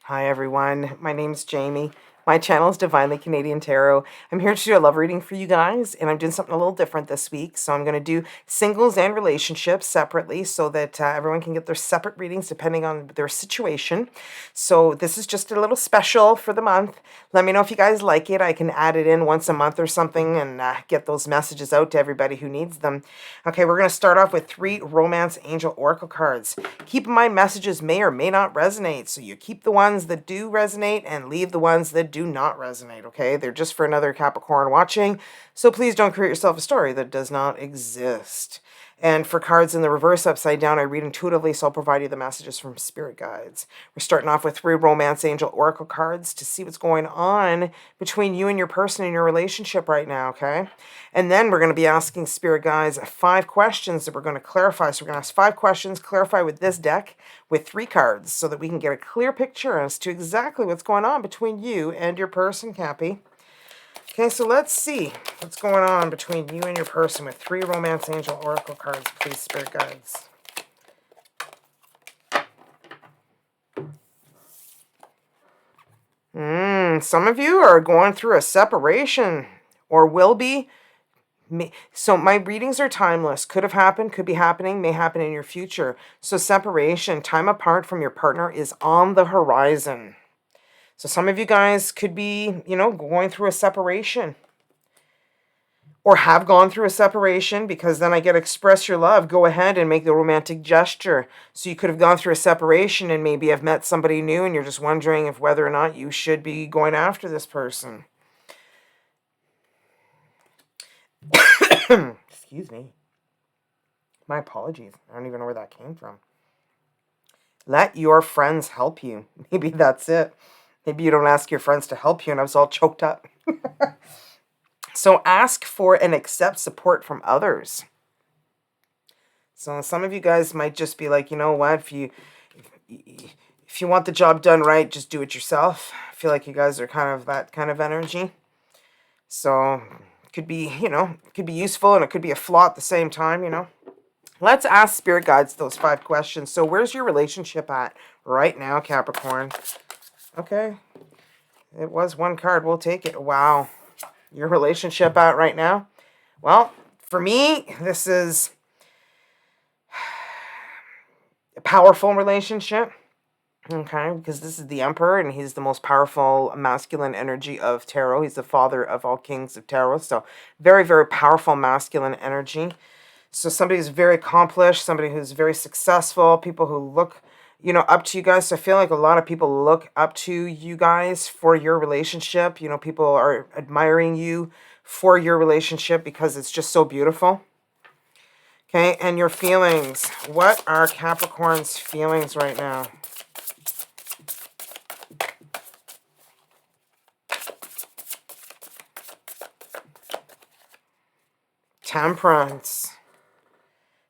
Hi everyone, my name's Jaime. My channel is Divinely Canadian Tarot. I'm here to do a love reading for you guys, and I'm doing something a little different this week. So I'm going to do singles and relationships separately so that everyone can get their separate readings depending on their situation. So this is just a little special for the month. Let me know if you guys like it. I can add it in once a month or something and get those messages out to everybody who needs them. Okay, we're going to start off with 3 Romance Angel Oracle cards. Keep in mind, messages may or may not resonate, so you keep the ones that do resonate and leave the ones that do not resonate, okay? They're just for another Capricorn watching, so please don't create yourself a story that does not exist. And for cards in the reverse upside down, I read intuitively, so I'll provide you the messages from spirit guides. We're starting off with 3 Romance Angel Oracle cards to see what's going on between you and your person in your relationship right now, okay? And then we're going to be asking spirit guides 5 questions that we're going to clarify. So we're going to ask 5 questions, clarify with this deck with 3 cards so that we can get a clear picture as to exactly what's going on between you and your person, Cappy. Okay, so let's see what's going on between you and your person with 3 Romance Angel Oracle cards, please, spirit guides. Some of you are going through a separation or will be. So my readings are timeless. Could have happened, could be happening, may happen in your future. So separation, time apart from your partner is on the horizon. So some of you guys could be, going through a separation. Or have gone through a separation, because then I get express your love. Go ahead and make the romantic gesture. So you could have gone through a separation and maybe have met somebody new and you're just wondering if whether or not you should be going after this person. Excuse me. My apologies. I don't even know where that came from. Let your friends help you. Maybe that's it. Maybe you don't ask your friends to help you and I was all choked up. So ask for and accept support from others. So some of you guys might just be like, you know what, if you want the job done right, just do it yourself. I feel like you guys are kind of that kind of energy. So it could be, it could be useful and it could be a flaw at the same time, Let's ask spirit guides those 5 questions. So where's your relationship at right now, Capricorn? Okay. It was 1 card. We'll take it. Wow. Your relationship at right now? Well, for me, this is a powerful relationship. Okay, because this is the Emperor, and he's the most powerful masculine energy of tarot. He's the father of all kings of tarot. So very, very powerful masculine energy. So somebody who's very accomplished, somebody who's very successful, people who look, up to you guys. So I feel like a lot of people look up to you guys for your relationship. People are admiring you for your relationship because it's just so beautiful. Okay, and your feelings. What are Capricorn's feelings right now? Temperance.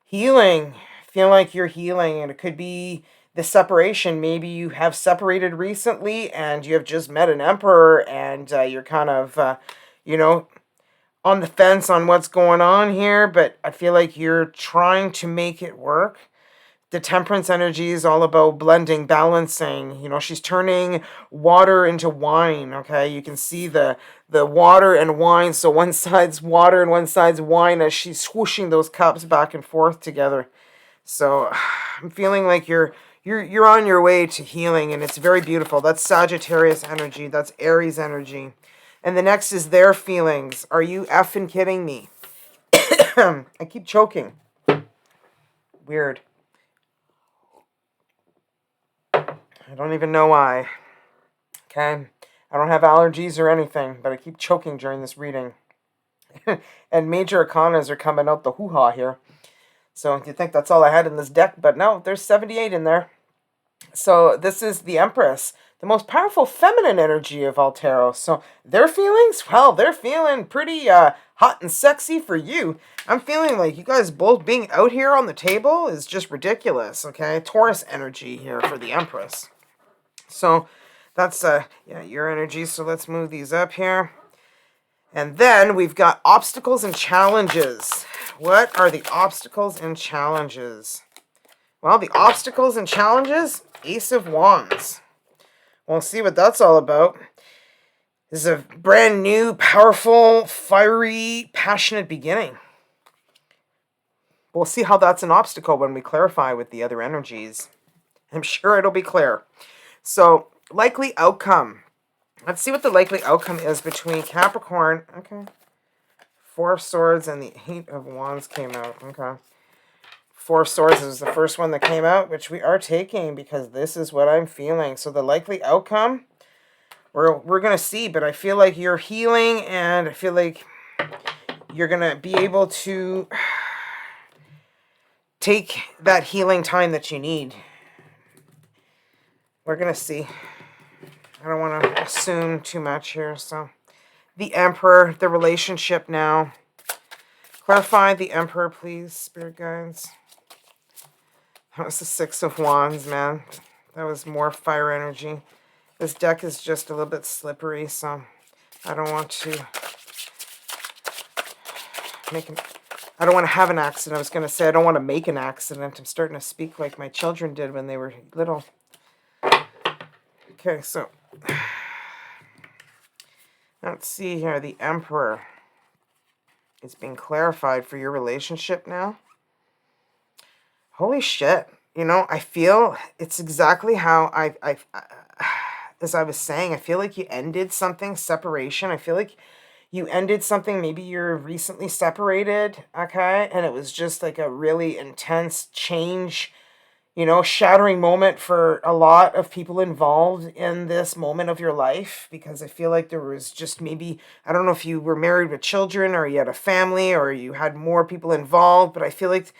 Healing. Feel like you're healing, and it could be the separation. Maybe you have separated recently and you have just met an Emperor and you're kind of, on the fence on what's going on here, but I feel like you're trying to make it work. The Temperance energy is all about blending, balancing. She's turning water into wine, okay? You can see the water and wine. So one side's water and one side's wine as she's swooshing those cups back and forth together. So I'm feeling like you're on your way to healing, and it's very beautiful. That's Sagittarius energy. That's Aries energy. And the next is their feelings. Are you effing kidding me? I keep choking. Weird. I don't even know why. Okay? I don't have allergies or anything, but I keep choking during this reading. And major arcanas are coming out the hoo-ha here. So you think that's all I had in this deck, but no, there's 78 in there. So this is the Empress, the most powerful feminine energy of all tarot. So their feelings, well, they're feeling pretty hot and sexy for you. I'm feeling like you guys both being out here on the table is just ridiculous, okay? Taurus energy here for the Empress. So that's your energy. So let's move these up here. And then we've got obstacles and challenges. What are the obstacles and challenges? Well, the obstacles and challenges, Ace of Wands. We'll see what that's all about. This is a brand new, powerful, fiery, passionate beginning. We'll see how that's an obstacle when we clarify with the other energies. I'm sure it'll be clear. So, likely outcome. Let's see what the likely outcome is between Capricorn. Okay. Four of Swords and the Eight of Wands came out. Okay. Four of Swords is the first one that came out, which we are taking because this is what I'm feeling. So the likely outcome, we're going to see, but I feel like you're healing and I feel like you're going to be able to take that healing time that you need. We're going to see. I don't want to assume too much here. So the Emperor, the relationship now. Clarify the Emperor, please, Spirit Guides. That was the Six of Wands, man. That was more fire energy. This deck is just a little bit slippery, so I don't want to I don't want to have an accident. I was going to say I don't want to make an accident. I'm starting to speak like my children did when they were little. Okay, so let's see here. The Emperor is being clarified for your relationship now. Holy shit. You know, I feel it's exactly how as I was saying, I feel like you ended something, separation. I feel like you ended something, maybe you're recently separated, okay? And it was just like a really intense change, you know, shattering moment for a lot of people involved in this moment of your life, because I feel like there was just maybe, I don't know if you were married with children or you had a family or you had more people involved, but I feel like,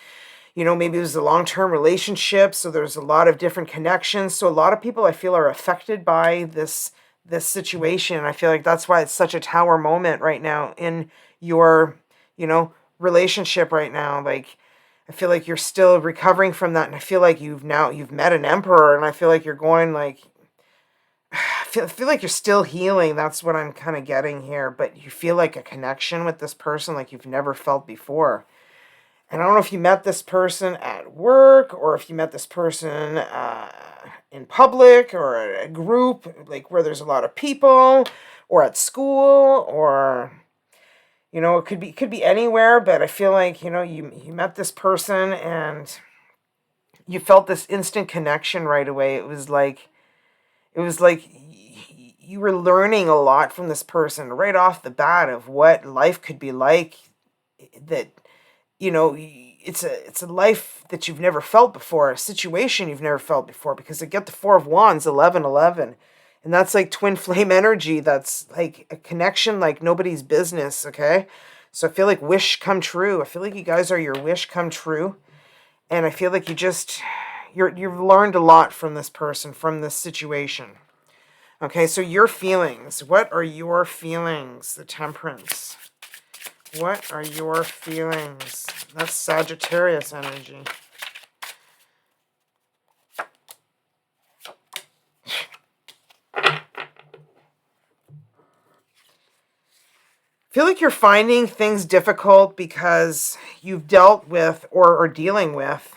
you know, maybe it was a long-term relationship, so there's a lot of different connections. So a lot of people I feel are affected by this situation. I feel like that's why it's such a tower moment right now in your, you know, relationship right now. Like, I feel like you're still recovering from that, and I feel like you've met an Emperor, and I feel like you're going like, I feel like you're still healing. That's what I'm kind of getting here, but you feel like a connection with this person like you've never felt before. And I don't know if you met this person at work or if you met this person in public or at a group, like where there's a lot of people, or at school, or, you know, it could be anywhere, but I feel like, you know, you met this person and you felt this instant connection right away. It was like you were learning a lot from this person right off the bat of what life could be like, that, you know, it's a life that you've never felt before, a situation you've never felt before, because I get the Four of Wands, 1111, and that's like twin flame energy. That's like a connection like nobody's business, okay? So I feel like wish come true. I feel like you guys are your wish come true, and I feel like you've learned a lot from this person, from this situation. Okay, so your feelings. What are your feelings? The Temperance. What are your feelings? That's Sagittarius energy. I feel like you're finding things difficult because you've dealt with or are dealing with.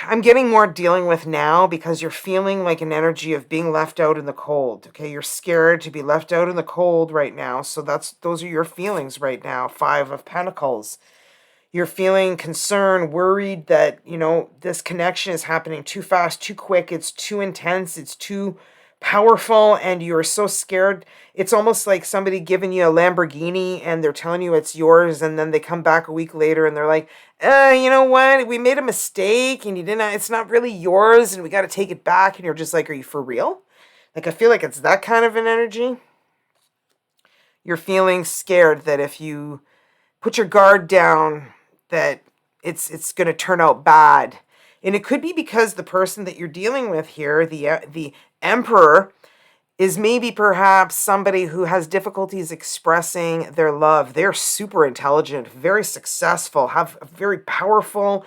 I'm getting more dealing with now because you're feeling like an energy of being left out in the cold. Okay, you're scared to be left out in the cold right now. So those are your feelings right now. Five of Pentacles. You're feeling concerned, worried that, you know, this connection is happening too fast, too quick, it's too intense, it's too powerful, and you're so scared. It's almost like somebody giving you a Lamborghini and they're telling you it's yours, and then they come back a week later and they're like, you know what, we made a mistake and it's not really yours and we got to take it back. And you're just like, are you for real? Like, I feel like it's that kind of an energy. You're feeling scared that if you put your guard down, that it's going to turn out bad. And it could be because the person that you're dealing with here, the Emperor, is maybe perhaps somebody who has difficulties expressing their love. They're super intelligent, very successful, have a very powerful,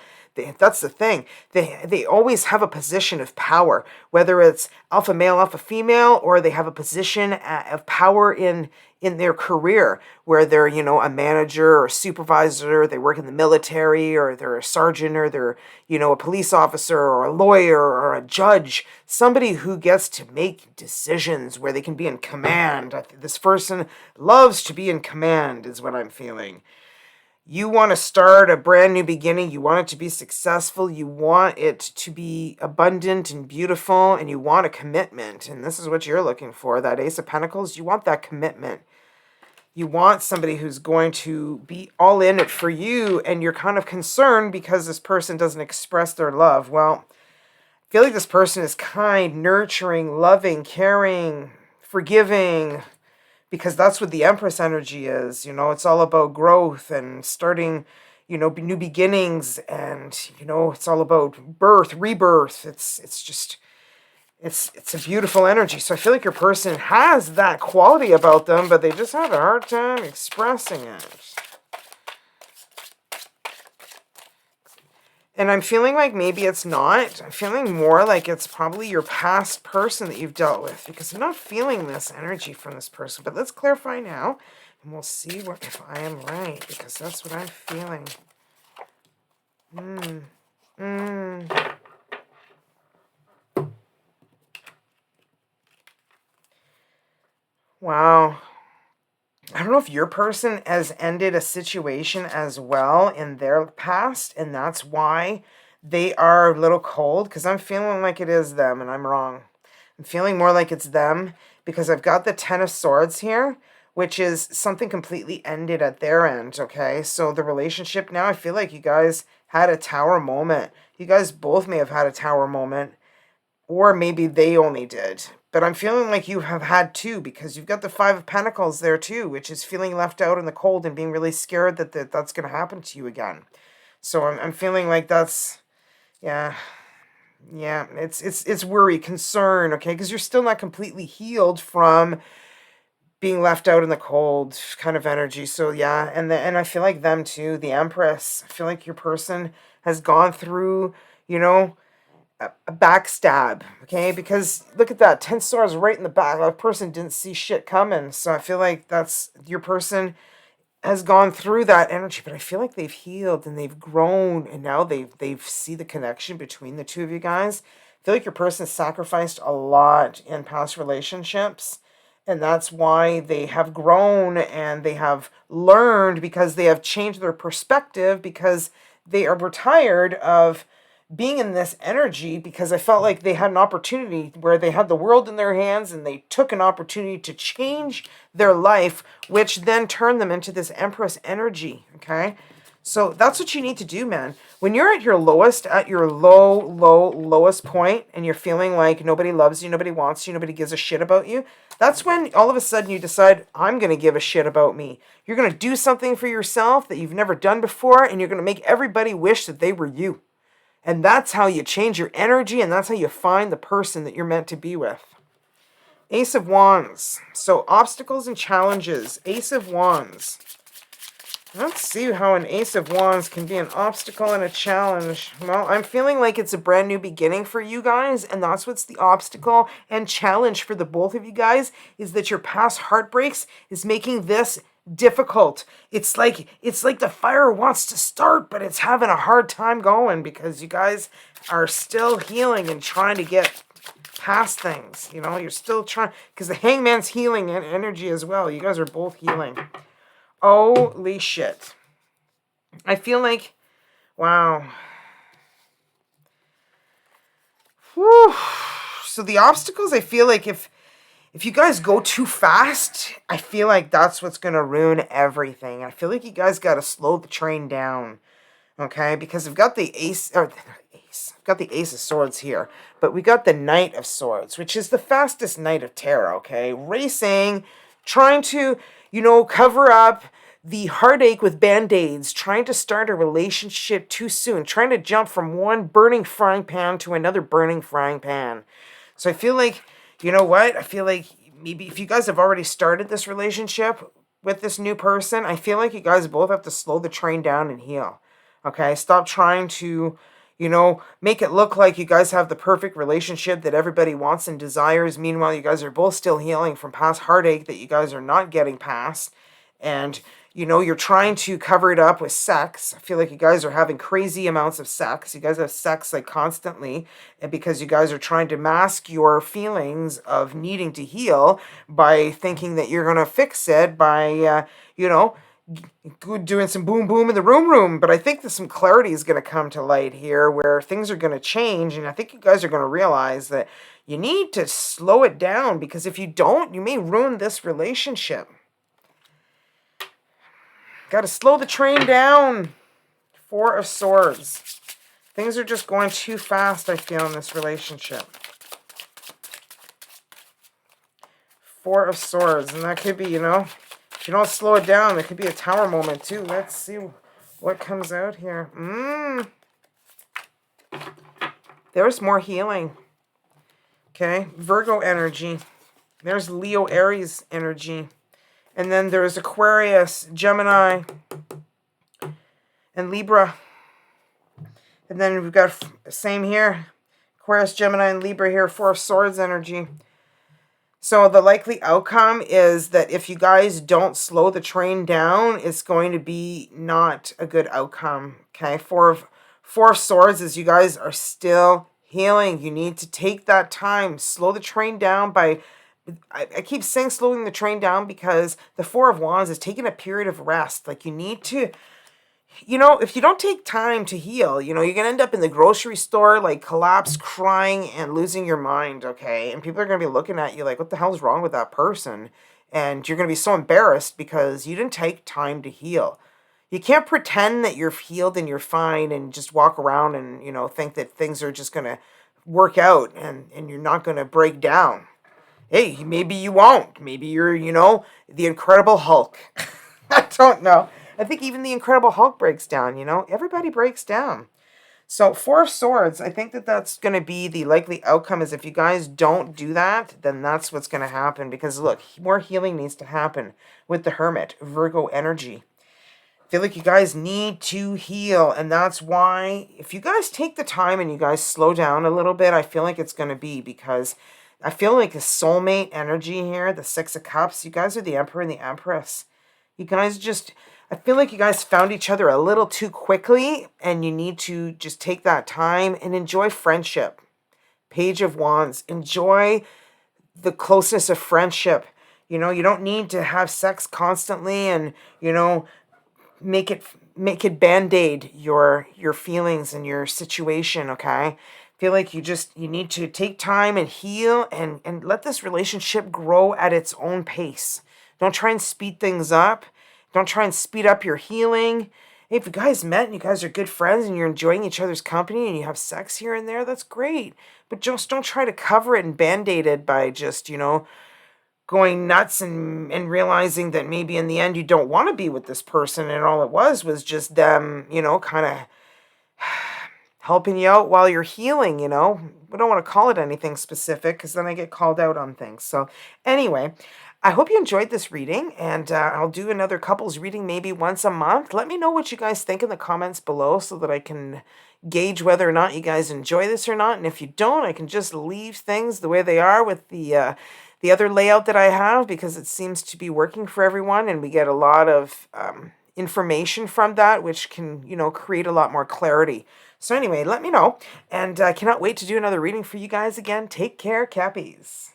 that's the thing. They always have a position of power, whether it's alpha male, alpha female, or they have a position of power in in their career, where they're, you know, a manager or a supervisor, they work in the military, or they're a sergeant, or they're, you know, a police officer or a lawyer or a judge, somebody who gets to make decisions where they can be in command. This person loves to be in command is what I'm feeling. You want to start a brand new beginning. You want it to be successful. You want it to be abundant and beautiful, and you want a commitment. And this is what you're looking for, that Ace of Pentacles. You want that commitment. You want somebody who's going to be all in it for you, and you're kind of concerned because this person doesn't express their love. Well, I feel like this person is kind, nurturing, loving, caring, forgiving, because that's what the Empress energy is. You know, it's all about growth and starting, you know, new beginnings, and, you know, it's all about birth, rebirth. It's a beautiful energy. So I feel like your person has that quality about them, but they just have a hard time expressing it. And I'm feeling like maybe it's not. I'm feeling more like it's probably your past person that you've dealt with, because I'm not feeling this energy from this person. But let's clarify now, and we'll see if I am right, because that's what I'm feeling. Wow. I don't know if your person has ended a situation as well in their past, and that's why they are a little cold, because I'm feeling like it is them, and I'm wrong. I'm feeling more like it's them, because I've got the Ten of Swords here, which is something completely ended at their end, okay? So the relationship now, I feel like you guys had a tower moment. You guys both may have had a tower moment, or maybe they only did. But I'm feeling like you have had two, because you've got the Five of Pentacles there too, which is feeling left out in the cold and being really scared that that's going to happen to you again. So I'm feeling like that's, yeah, it's worry, concern, okay? Because you're still not completely healed from being left out in the cold kind of energy. So yeah, and I feel like them too, the Empress. I feel like your person has gone through, you know, a backstab, okay? Because look at that, 10 swords right in the back. That person didn't see shit coming. So I feel like that's, your person has gone through that energy, but I feel like they've healed and they've grown, and now they've see the connection between the two of you guys. I feel like your person sacrificed a lot in past relationships, and that's why they have grown and they have learned, because they have changed their perspective, because they were tired of being in this energy, because I felt like they had an opportunity where they had the world in their hands, and they took an opportunity to change their life, which then turned them into this Empress energy, okay? So that's what you need to do, man. When you're at your lowest, at your lowest point, and you're feeling like nobody loves you, nobody wants you, nobody gives a shit about you, that's when all of a sudden you decide, I'm going to give a shit about me. You're going to do something for yourself that you've never done before, and you're going to make everybody wish that they were you. And that's how you change your energy, and that's how you find the person that you're meant to be with. Ace of Wands. So obstacles and challenges. Ace of Wands. Let's see how an Ace of Wands can be an obstacle and a challenge. Well, I'm feeling like it's a brand new beginning for you guys, and that's what's the obstacle and challenge for the both of you guys, is that your past heartbreaks is making this difficult. It's like the fire wants to start, but it's having a hard time going, because you guys are still healing and trying to get past things. You know, you're still trying, because the Hangman's healing and energy as well. You guys are both healing. Holy shit. I feel like, wow. Whew. So the obstacles, I feel like if you guys go too fast, I feel like that's what's going to ruin everything. I feel like you guys got to slow the train down, okay? Because we've got the got the Ace of Swords here, but we got the Knight of Swords, which is the fastest Knight of Tarot, okay? Racing, trying to, you know, cover up the heartache with band-aids, trying to start a relationship too soon, trying to jump from one burning frying pan to another burning frying pan. So I feel like, you know what? I feel like maybe if you guys have already started this relationship with this new person, I feel like you guys both have to slow the train down and heal. Okay? Stop trying to, make it look like you guys have the perfect relationship that everybody wants and desires. Meanwhile, you guys are both still healing from past heartache that you guys are not getting past. And, you're trying to cover it up with sex. I feel like you guys are having crazy amounts of sex. You guys have sex like constantly, and because you guys are trying to mask your feelings of needing to heal by thinking that you're going to fix it by, doing some boom boom in the room. But I think that some clarity is going to come to light here where things are going to change. And I think you guys are going to realize that you need to slow it down, because if you don't, you may ruin this relationship. Got to slow the train down. Four of Swords. Things are just going too fast, I feel, in this relationship. Four of Swords. And that could be, if you don't slow it down, there could be a Tower moment too. Let's see what comes out here. There's more healing. Okay, Virgo energy. There's Leo, Aries energy. And then there's Aquarius, Gemini, and Libra. And then we've got, same here, Aquarius, Gemini, and Libra here, Four of Swords energy. So the likely outcome is that if you guys don't slow the train down, it's going to be not a good outcome. Okay, Four of Swords is you guys are still healing. You need to take that time. Slow the train down by... I keep saying slowing the train down because the Four of Wands is taking a period of rest. Like, you need to... if you don't take time to heal, you're going to end up in the grocery store, like, collapse, crying, and losing your mind, okay? And people are going to be looking at you like, what the hell is wrong with that person? And you're going to be so embarrassed because you didn't take time to heal. You can't pretend that you're healed and you're fine and just walk around and, think that things are just going to work out and you're not going to break down. Hey, maybe you won't. Maybe you're, the Incredible Hulk. I don't know. I think even the Incredible Hulk breaks down, Everybody breaks down. So, Four of Swords, I think that that's going to be the likely outcome, is if you guys don't do that, then that's what's going to happen. Because, look, more healing needs to happen with the Hermit, Virgo energy. I feel like you guys need to heal, and that's why if you guys take the time and you guys slow down a little bit, I feel like it's going to be, because I feel like a soulmate energy here, the Six of Cups, you guys are the Emperor and the Empress. You guys just... I feel like you guys found each other a little too quickly, and you need to just take that time and enjoy friendship. Page of Wands. Enjoy the closeness of friendship. You don't need to have sex constantly and, make it band-aid your feelings and your situation, okay? I feel like you need to take time and heal and let this relationship grow at its own pace. Don't try and speed things up. Don't try and speed up your healing. Hey, if you guys met and you guys are good friends and you're enjoying each other's company and you have sex here and there, that's great. But just don't try to cover it and band-aid it by just, going nuts and realizing that maybe in the end you don't want to be with this person and all it was just them, kind of helping you out while you're healing, We don't want to call it anything specific because then I get called out on things. So anyway... I hope you enjoyed this reading, and I'll do another couples reading maybe once a month. Let me know what you guys think in the comments below so that I can gauge whether or not you guys enjoy this or not. And if you don't, I can just leave things the way they are with the other layout that I have, because it seems to be working for everyone, and we get a lot of information from that, which can, create a lot more clarity. So anyway, let me know, and I cannot wait to do another reading for you guys again. Take care, Cappies.